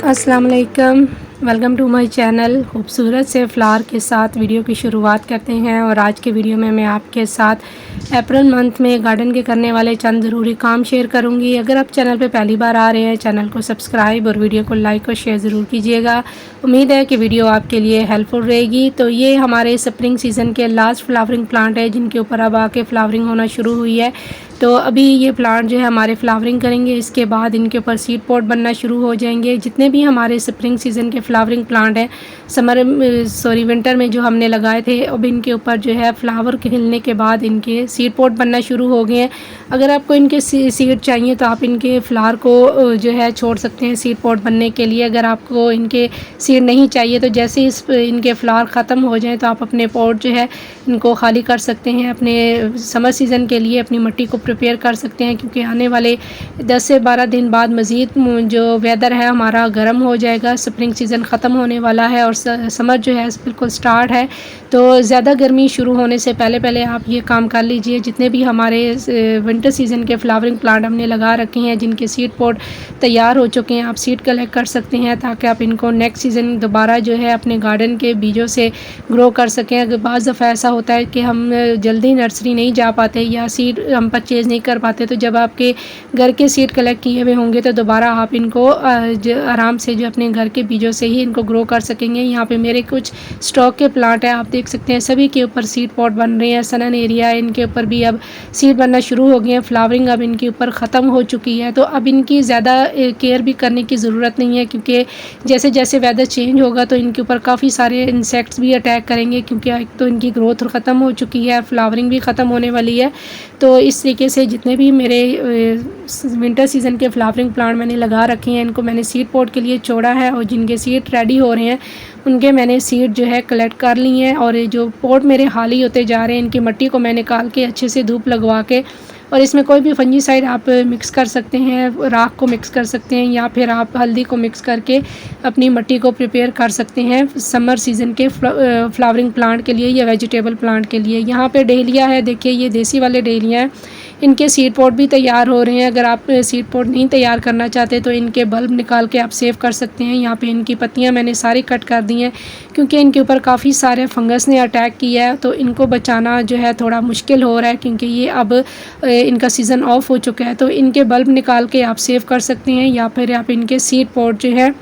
अस्सलाम वालेकुम, welcome to my channel. खूबसूरत से फ्लावर के साथ वीडियो की शुरुआत करते हैं और आज के वीडियो में मैं आपके साथ अप्रैल मंथ में गार्डन के करने वाले चंद ज़रूरी काम शेयर करूंगी। अगर आप चैनल पे पहली बार आ रहे हैं, चैनल को सब्सक्राइब और वीडियो को लाइक और शेयर ज़रूर कीजिएगा। उम्मीद है कि वीडियो आपके लिए हेल्पफुल रहेगी। तो ये हमारे स्प्रिंग सीज़न के लास्ट फ्लावरिंग प्लांट है जिनके ऊपर अब आके फ्लावरिंग होना शुरू हुई है। तो अभी ये प्लांट जो है हमारे फ्लावरिंग करेंगे, इसके बाद इनके ऊपर सीड पॉट बनना शुरू हो जाएंगे। जितने भी हमारे स्प्रिंग सीज़न के फ्लावरिंग प्लांट हैं विंटर में जो हमने लगाए थे, अब इनके ऊपर जो है फ्लावर खिलने के बाद इनके सीड पॉट बनना शुरू हो गए हैं। अगर आपको इनके सीड चाहिए तो आप इनके फ्लावर को जो है छोड़ सकते हैं सीड पॉट बनने के लिए। अगर आपको इनके सीड नहीं चाहिए तो जैसे इनके फ्लावर ख़त्म हो जाएँ तो आप अपने पॉट जो है इनको खाली कर सकते हैं। अपने समर सीज़न के लिए अपनी मिट्टी को प्रिपेयर कर सकते हैं, क्योंकि आने वाले 10 से 12 दिन बाद मज़ीद जो वेदर है हमारा गर्म हो जाएगा। स्प्रिंग सीज़न ख़त्म होने वाला है और समर जो है बिल्कुल स्टार्ट है। तो ज़्यादा गर्मी शुरू होने से पहले पहले आप ये काम कर लीजिए। जितने भी हमारे विंटर सीज़न के फ्लावरिंग प्लांट हमने लगा रखे हैं, जिनके सीड पॉट तैयार हो चुके हैं, आप सीड कलेक्ट कर सकते हैं ताकि आप इनको नेक्स्ट सीज़न दोबारा जो है अपने गार्डन के बीजों से ग्रो कर सकें। अगर बाज़ दफ़ा ऐसा होता है कि हम जल्दी नर्सरी नहीं जा पाते या सीड हम परचेज़ नहीं कर पाते, तो जब आपके घर के सीड कलेक्ट किए हुए होंगे तो दोबारा आप इनको आराम से जो अपने घर के बीजों से ही इनको ग्रो कर सकेंगे। यहाँ पे मेरे कुछ स्टॉक के प्लांट हैं, आप देख सकते हैं सभी के ऊपर सीड पॉट बन रहे हैं। सनन एरिया है, इनके ऊपर भी अब सीड बनना शुरू हो गए हैं। फ्लावरिंग अब इनके ऊपर ख़त्म हो चुकी है, तो अब इनकी ज़्यादा केयर भी करने की ज़रूरत नहीं है, क्योंकि जैसे जैसे वेदर चेंज होगा तो इनके ऊपर काफ़ी सारे इंसेक्ट्स भी अटैक करेंगे, क्योंकि एक तो इनकी ग्रोथ ख़त्म हो चुकी है, फ्लावरिंग भी ख़त्म होने वाली है। तो इस तरीके से जितने भी मेरे विंटर सीज़न के फ्लावरिंग प्लांट मैंने लगा रखे हैं, इनको मैंने सीड पॉट के लिए छोड़ा है और जिनके सीड रेडी हो रहे हैं उनके मैंने सीड जो है कलेक्ट कर ली हैं। और ये जो पॉट मेरे खाली होते जा रहे हैं, इनकी मिट्टी को मैं निकाल के अच्छे से धूप लगवा के, और इसमें कोई भी फंजीसाइड आप मिक्स कर सकते हैं, राख को मिक्स कर सकते हैं या फिर आप हल्दी को मिक्स करके अपनी मिट्टी को प्रिपेयर कर सकते हैं समर सीज़न के फ्लावरिंग प्लांट के लिए या वेजिटेबल प्लांट के लिए। यहाँ पे डेलिया है, देखिए ये देसी वाले डेलिया हैं, इनके सीड पॉट भी तैयार हो रहे हैं। अगर आप सीड पॉट नहीं तैयार करना चाहते तो इनके बल्ब निकाल के आप सेव कर सकते हैं। यहाँ पे इनकी पत्तियाँ मैंने सारी कट कर दी हैं, क्योंकि इनके ऊपर काफ़ी सारे फंगस ने अटैक किया है, तो इनको बचाना जो है थोड़ा मुश्किल हो रहा है, क्योंकि ये अब इनका सीज़न ऑफ हो चुका है। तो इनके बल्ब निकाल के आप सेव कर सकते हैं, या फिर आप इनके सीड पॉट जो है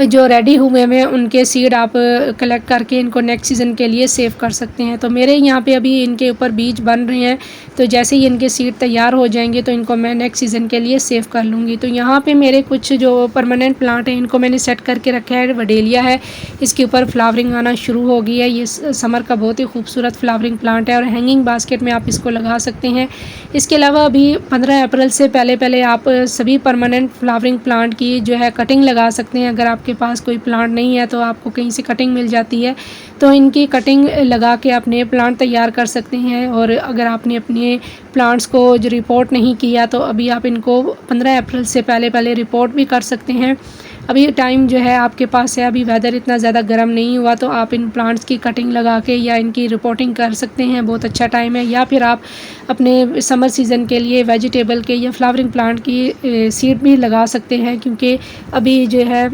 जो रेडी हुए हैं उनके सीड आप कलेक्ट करके इनको नेक्स्ट सीज़न के लिए सेव कर सकते हैं। तो मेरे यहाँ पे अभी इनके ऊपर बीज बन रहे हैं, तो जैसे ही इनके सीड तैयार हो जाएंगे तो इनको मैं नेक्स्ट सीज़न के लिए सेव कर लूँगी। तो यहाँ पे मेरे कुछ जो परमानेंट प्लांट हैं इनको मैंने सेट करके रखा है। वडेलिया है, इसके ऊपर फ्लावरिंग आना शुरू हो गई है। ये समर का बहुत ही खूबसूरत फ्लावरिंग प्लांट है और हैंगिंग बास्केट में आप इसको लगा सकते हैं। इसके अलावा अभी 15 अप्रैल से पहले पहले आप सभी परमानेंट फ्लावरिंग प्लांट की जो है कटिंग लगा सकते हैं। अगर आपके पास कोई प्लांट नहीं है तो आपको कहीं से कटिंग मिल जाती है, तो इनकी कटिंग लगा के आप नए प्लांट तैयार कर सकते हैं। और अगर आपने अपने प्लांट्स को जो रिपोर्ट नहीं किया तो अभी आप इनको 15 अप्रैल से पहले पहले रिपोर्ट भी कर सकते हैं। अभी टाइम जो है आपके पास है, अभी वेदर इतना ज़्यादा गर्म नहीं हुआ, तो आप इन प्लांट्स की कटिंग लगा के या इनकी रिपोर्टिंग कर सकते हैं, बहुत अच्छा टाइम है। या फिर आप अपने समर सीज़न के लिए वेजिटेबल के या फ्लावरिंग प्लांट की सीड भी लगा सकते हैं, क्योंकि अभी जो है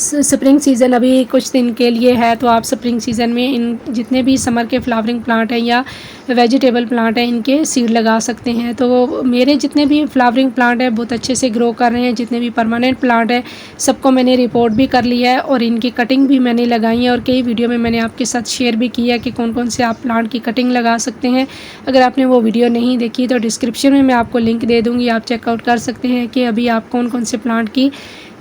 स्प्रिंग सीज़न अभी कुछ दिन के लिए है। तो आप स्प्रिंग सीज़न में इन जितने भी समर के फ्लावरिंग प्लांट हैं या वेजिटेबल प्लांट हैं इनके सीड लगा सकते हैं। तो मेरे जितने भी फ्लावरिंग प्लांट हैं बहुत अच्छे से ग्रो कर रहे हैं। जितने भी परमानेंट प्लांट हैं सबको मैंने रिपोर्ट भी कर लिया है और इनकी कटिंग भी मैंने लगाई है, और कई वीडियो में मैंने आपके साथ शेयर भी किया है कि कौन कौन से आप प्लांट की कटिंग लगा सकते हैं। अगर आपने वो वीडियो नहीं देखी तो डिस्क्रिप्शन में मैं आपको लिंक दे दूँगी, आप चेकआउट कर सकते हैं कि अभी आप कौन कौन से प्लांट की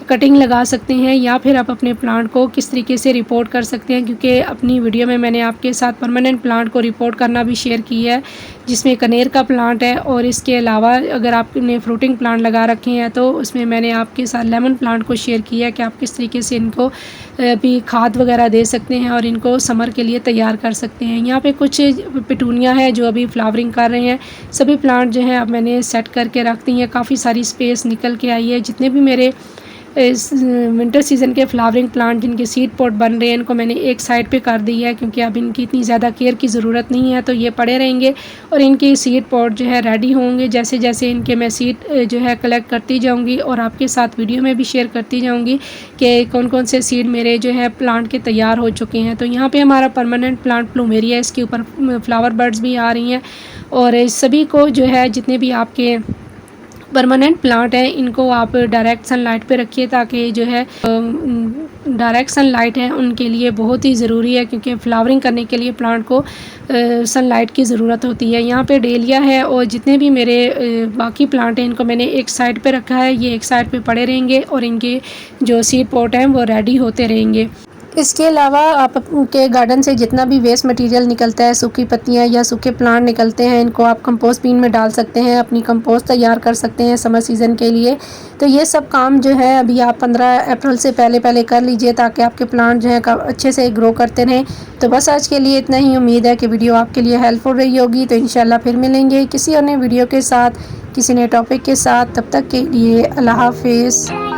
कटिंग लगा सकते हैं, या फिर आप अपने प्लांट को किस तरीके से रिपोर्ट कर सकते हैं। क्योंकि अपनी वीडियो में मैंने आपके साथ परमानेंट प्लांट को रिपोर्ट करना भी शेयर की है, जिसमें कनेर का प्लांट है, और इसके अलावा अगर आपने फ्रूटिंग प्लांट लगा रखे हैं तो उसमें मैंने आपके साथ लेमन प्लांट को शेयर किया है कि आप किस तरीके से इनको भी खाद वगैरह दे सकते हैं और इनको समर के लिए तैयार कर सकते हैं। यहाँ पे कुछ पिटूनिया है जो अभी फ्लावरिंग कर रहे हैं। सभी प्लांट जो हैं अब मैंने सेट करके रख दी हैं, काफ़ी सारी स्पेस निकल के आई है। जितने भी मेरे इस विंटर सीज़न के फ्लावरिंग प्लांट जिनके सीड पॉट बन रहे हैं, इनको मैंने एक साइड पे कर दी है क्योंकि अब इनकी इतनी ज़्यादा केयर की ज़रूरत नहीं है, तो ये पड़े रहेंगे और इनके सीड पॉट जो है रेडी होंगे। जैसे जैसे इनके मैं सीड जो है कलेक्ट करती जाऊँगी और आपके साथ वीडियो में भी शेयर करती जाऊँगी कि कौन कौन से सीड मेरे जो है प्लांट के तैयार हो चुके हैं। तो यहाँ पर हमारा परमानेंट प्लांट प्लूमेरिया, इसके ऊपर फ्लावर बर्ड्स भी आ रही हैं और इस सभी को जो है जितने भी आपके परमानेंट प्लांट है इनको आप डायरेक्ट सनलाइट पे रखिए ताकि जो है डायरेक्ट सनलाइट है उनके लिए बहुत ही ज़रूरी है क्योंकि फ्लावरिंग करने के लिए प्लांट को सनलाइट की ज़रूरत होती है। यहाँ पे डेलिया है और जितने भी मेरे बाकी प्लांट हैं इनको मैंने एक साइड पे रखा है, ये एक साइड पे पड़े रहेंगे और इनके जो सीड पॉट हैं वो रेडी होते रहेंगे। इसके अलावा आपके गार्डन से जितना भी वेस्ट मटेरियल निकलता है, सूखी पत्तियां या सूखे प्लांट निकलते हैं, इनको आप कंपोस्ट बीन में डाल सकते हैं, अपनी कंपोस्ट तैयार कर सकते हैं समर सीज़न के लिए। तो ये सब काम जो है अभी आप 15 अप्रैल से पहले कर लीजिए ताकि आपके प्लांट जो है अच्छे से ग्रो करते रहें। तो बस आज के लिए इतना ही। उम्मीद है कि वीडियो आपके लिए हेल्पफुल रही होगी। तो इंशाल्लाह फिर मिलेंगे किसी अन्य वीडियो के साथ, किसी नए टॉपिक के साथ। तब तक के लिए अल्लाह हाफिज़।